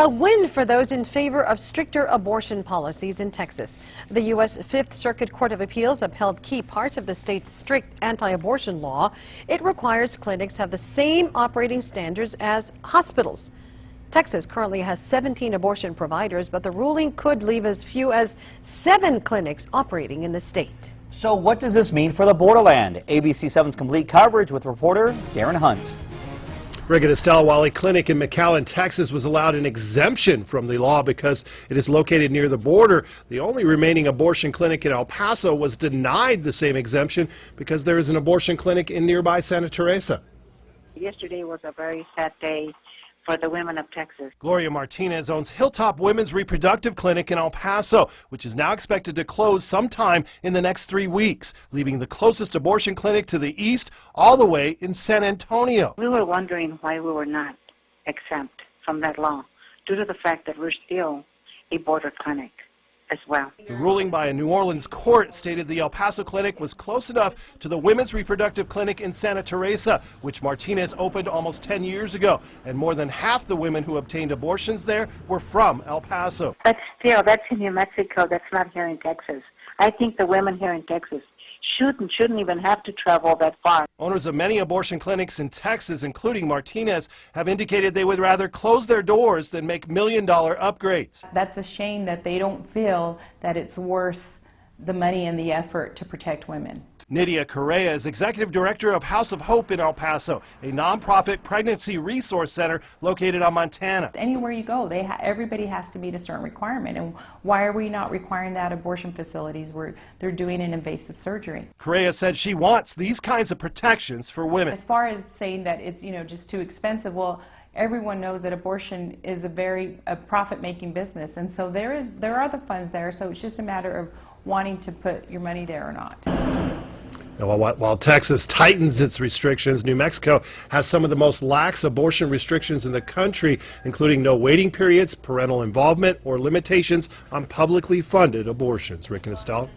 A win for those in favor of stricter abortion policies in Texas. The U.S. Fifth Circuit Court of Appeals upheld key parts of the state's strict anti-abortion law. It requires clinics have the same operating standards as hospitals. Texas currently has 17 abortion providers, but the ruling could leave as few as 7 clinics operating in the state. So what does this mean for the borderland? ABC 7's complete coverage with reporter Darren Hunt. Rick, an Estelle Wally clinic in McAllen, Texas was allowed an exemption from the law because it is located near the border. The only remaining abortion clinic in El Paso was denied the same exemption because there is an abortion clinic in nearby Santa Teresa. Yesterday was a very sad day for the women of Texas. Gloria Martinez owns Hilltop Women's Reproductive Clinic in El Paso, which is now expected to close sometime in the next 3 weeks, leaving the closest abortion clinic to the east all the way in San Antonio. We were wondering why we were not exempt from that law due to the fact that we're still a border clinic as well. The ruling by a New Orleans court stated the El Paso clinic was close enough to the Women's Reproductive Clinic in Santa Teresa, which Martinez opened almost 10 years ago, and more than half the women who obtained abortions there were from El Paso. But still, that's in New Mexico, that's not here in Texas. I think the women here in Texas shouldn't even have to travel that far. Owners of many abortion clinics in Texas, including Martinez, have indicated they would rather close their doors than make million-dollar upgrades. That's a shame that they don't feel that it's worth the money and the effort to protect women. Nydia Correa is executive director of House of Hope in El Paso, a nonprofit pregnancy resource center located on Montana. Anywhere you go, everybody has to meet a certain requirement. And why are we not requiring that abortion facilities where they're doing an invasive surgery? Correa said she wants these kinds of protections for women. As far as saying that it's just too expensive, well, everyone knows that abortion is a profit-making business, and so there are the funds there. So it's just a matter of wanting to put your money there or not. While Texas tightens its restrictions, New Mexico has some of the most lax abortion restrictions in the country, including no waiting periods, parental involvement, or limitations on publicly funded abortions. Rick and Estelle.